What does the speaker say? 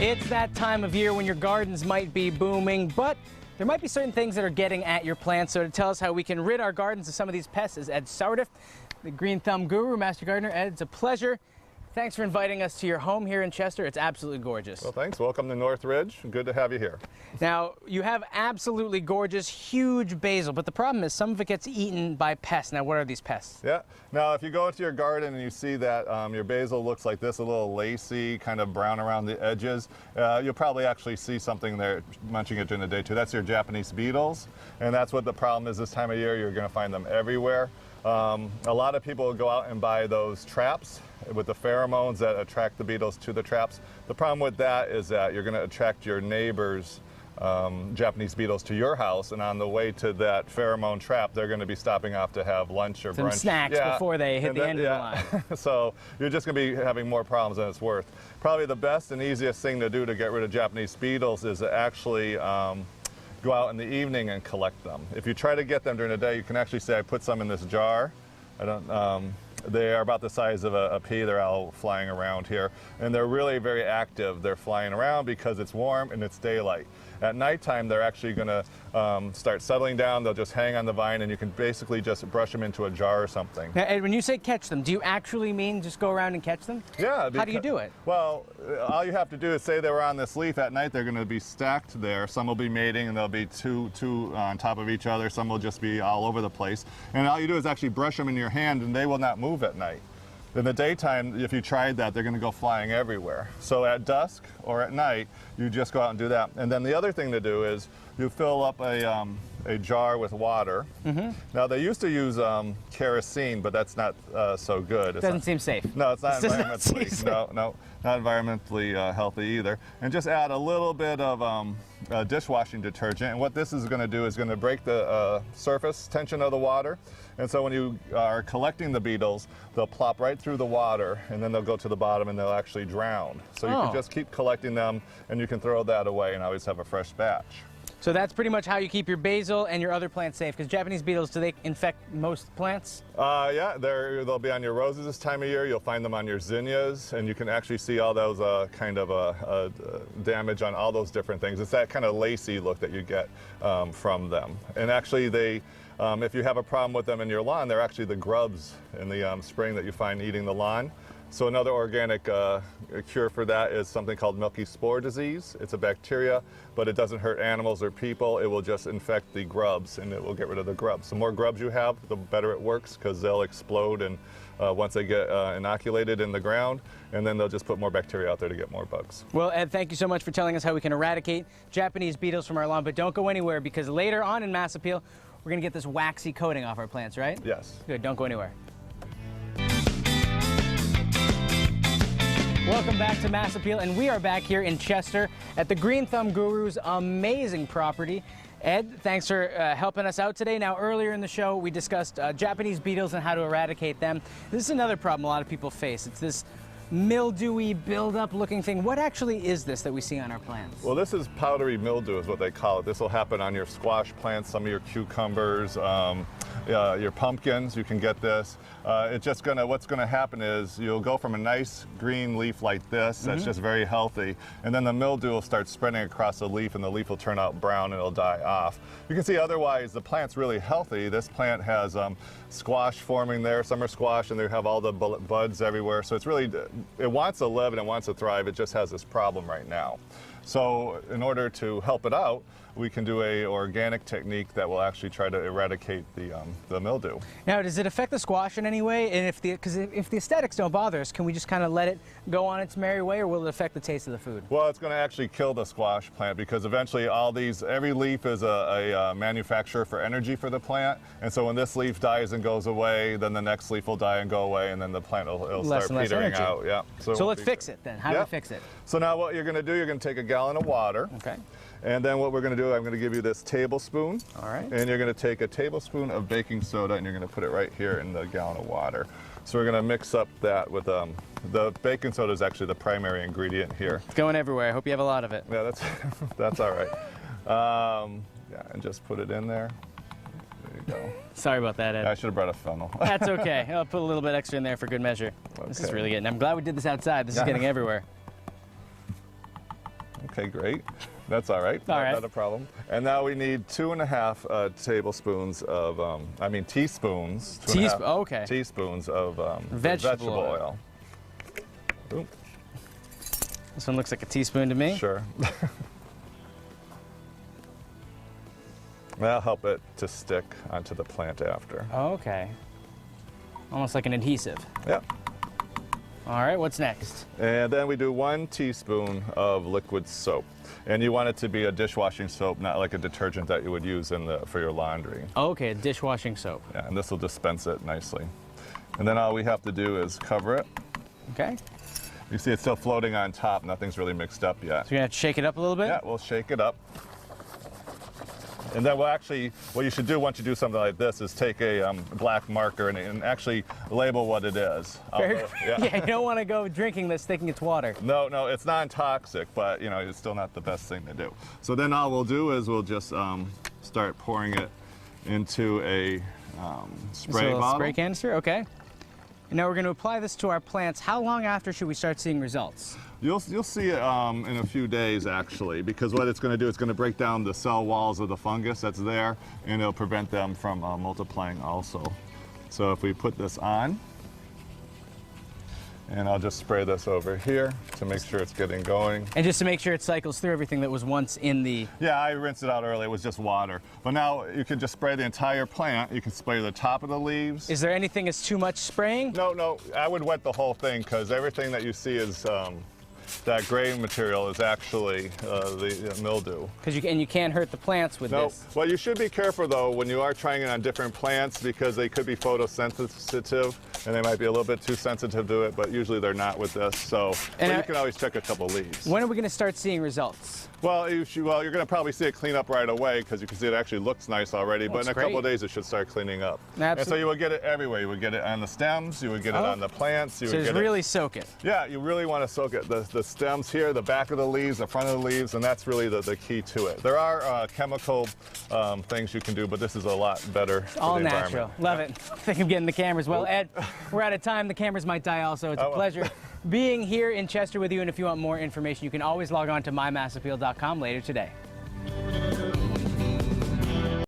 It's that time of year when your gardens might be booming, but there might be certain things that are getting at your plants. So to tell us how we can rid our gardens of some of these pests is Ed Sardif, the Green Thumb Guru, Master Gardener. Ed, it's a pleasure. Thanks for inviting us to your home here in Chester. It's absolutely gorgeous. Well, thanks. Welcome to Northridge. Good to have you here. Now, you have absolutely gorgeous, huge basil, but the problem is some of it gets eaten by pests. Now, what are these pests? Yeah. Now, if you go into your garden and you see that your basil looks like this, a little lacy, kind of brown around the edges, you'll probably actually see something there munching it during the day too. That's your Japanese beetles, and that's what the problem is this time of year. You're going to find them everywhere. A lot of people go out and buy those traps with the pheromones that attract the beetles to the traps. The problem with that is that you're going to attract your neighbors' Japanese beetles to your house, and on the way to that pheromone trap, they're going to be stopping off to have lunch or some brunch. snacks before they hit the end of the line. So you're just going to be having more problems than it's worth. Probably the best and easiest thing to do to get rid of Japanese beetles is to actually go out in the evening and collect them. If you try to get them during the day, you can actually say, I put some in this jar. They are about the size of a pea. They're all flying around here, and they're really very active. They're flying around because it's warm and it's daylight. At nighttime, they're actually going to start settling down. They'll just hang on the vine, and you can basically just brush them into a jar or something. Now, Ed, when you say catch them, do you actually mean just go around and catch them? Yeah. How do you do it? Well, all you have to do is say they were on this leaf at night. They're going to be stacked there. Some will be mating, and there'll be two on top of each other. Some will just be all over the place. And all you do is actually brush them in your hand, and they will not move at night. In the daytime, if you tried that, they're going to go flying everywhere. So at dusk or at night, you just go out and do that. And then the other thing to do is you fill up a jar with water. Now, they used to use kerosene, but that's not so good. It doesn't seem safe. No, it's not environmentally. Not not environmentally healthy either. And just add a little bit of dishwashing detergent. And what this is going to do is going to break the surface tension of the water. And so when you are collecting the beetles, they'll plop right through the water, and then they'll go to the bottom and they'll actually drown. So you can just keep collecting them, and you can throw that away and always have a fresh batch. So that's pretty much how you keep your basil and your other plants safe, because Japanese beetles, do they infect most plants? Yeah, they'll be on your roses this time of year. You'll find them on your zinnias, and you can actually see all those kind of damage on all those different things. It's that kind of lacy look that you get from them. And actually, if you have a problem with them in your lawn, they're actually the grubs in the spring that you find eating the lawn. So another organic cure for that is something called milky spore disease. It's a bacteria, but it doesn't hurt animals or people. It will just infect the grubs, and it will get rid of the grubs. The more grubs you have, the better it works, because they'll explode and once they get inoculated in the ground, and then they'll just put more bacteria out there to get more bugs. Well, Ed, thank you so much for telling us how we can eradicate Japanese beetles from our lawn, but don't go anywhere, because later on in Mass Appeal, we're going to get this waxy coating off our plants, right? Yes. Good, don't go anywhere. Welcome back to Mass Appeal, and we are back here in Chester at the Green Thumb Guru's amazing property. Ed, thanks for helping us out today. Now, earlier in the show, we discussed Japanese beetles and how to eradicate them. This is another problem a lot of people face. It's this mildewy, build-up looking thing. What actually is this that we see on our plants? Well, this is powdery mildew is what they call it. This will happen on your squash plants, some of your cucumbers, your pumpkins. You can get this. What's gonna happen is you'll go from a nice green leaf like this that's just very healthy, and then the mildew will start spreading across the leaf, and the leaf will turn out brown and it'll die off. You can see otherwise the plant's really healthy. This plant has squash forming there, summer squash, and they have all the buds everywhere. So it's really, it wants to live and it wants to thrive. It just has this problem right now. So in order to help it out, we can do a organic technique that will actually try to eradicate the mildew. Now, does it affect the squash in any way? And if the aesthetics don't bother us, can we just kind of let it go on its merry way, or will it affect the taste of the food? Well, it's going to actually kill the squash plant, because eventually every leaf is a manufacturer for energy for the plant. And so when this leaf dies and goes away, then the next leaf will die and go away, and then the plant will start petering out. Yeah. So let's fix it then. How do we fix it? So now what you're going to do, you're going to take a gallon of water. Okay. And then what we're going to do, I'm going to give you this tablespoon. All right. And you're going to take a tablespoon of baking soda, and you're going to put it right here in the gallon of water. So we're going to mix up that with the baking soda is actually the primary ingredient here. It's going everywhere. I hope you have a lot of it. Yeah, that's all right. Yeah, and just put it in there. There you go. Sorry about that, Ed. I should have brought a funnel. That's okay. I'll put a little bit extra in there for good measure. Okay. This is really good. And I'm glad we did this outside. This is getting everywhere. Okay, great. That's all right. All right. Not a problem. And now we need 2.5 tablespoons of, teaspoons. Okay. Teaspoons of Vegetable oil. Ooh, This one looks like a teaspoon to me. sure. That'll help it to stick onto the plant after. Okay. Almost like an adhesive. Yep. All right, what's next? And then we do 1 teaspoon of liquid soap. And you want it to be a dishwashing soap, not like a detergent that you would use for your laundry. Okay, dishwashing soap. Yeah, and this will dispense it nicely. And then all we have to do is cover it. Okay. You see it's still floating on top. Nothing's really mixed up yet. So you're gonna have to shake it up a little bit? Yeah, we'll shake it up. And then what you should do once you do something like this is take a black marker and actually label what it is. Yeah, you don't want to go drinking this thinking it's water. No, it's non-toxic, but it's still not the best thing to do. So then all we'll do is we'll just start pouring it into a spray bottle. Spray canister, okay. And now we're going to apply this to our plants. How long after should we start seeing results? You'll see it in a few days, actually, because what it's going to do, it's going to break down the cell walls of the fungus that's there, and it'll prevent them from multiplying also. So if we put this on, and I'll just spray this over here to make sure it's getting going. And just to make sure it cycles through everything that was once in the... Yeah, I rinsed it out earlier. It was just water. But now you can just spray the entire plant. You can spray the top of the leaves. Is there anything that's too much spraying? No, I would wet the whole thing because everything that you see is that gray material is actually the mildew. Because you can't hurt the plants with this. Well, you should be careful though when you are trying it on different plants because they could be photosensitive and they might be a little bit too sensitive to it, but usually they're not with this. So but you can always check a couple leaves. When are we going to start seeing results? Well, you're going to probably see it clean up right away because you can see it actually looks nice already. But in a couple of days, it should start cleaning up. Absolutely. And so you would get it everywhere. You would get it on the stems. You would get it on the plants. So just really soak it. Yeah, you really want to soak it. The stems here, the back of the leaves, the front of the leaves, and that's really the key to it. There are chemical things you can do, but this is a lot better for all the natural. Love it. I think I'm getting the cameras. Well, Ed, we're out of time. The cameras might die also. It's a pleasure being here in Chester with you. And if you want more information, you can always log on to mymassappeal.com later today.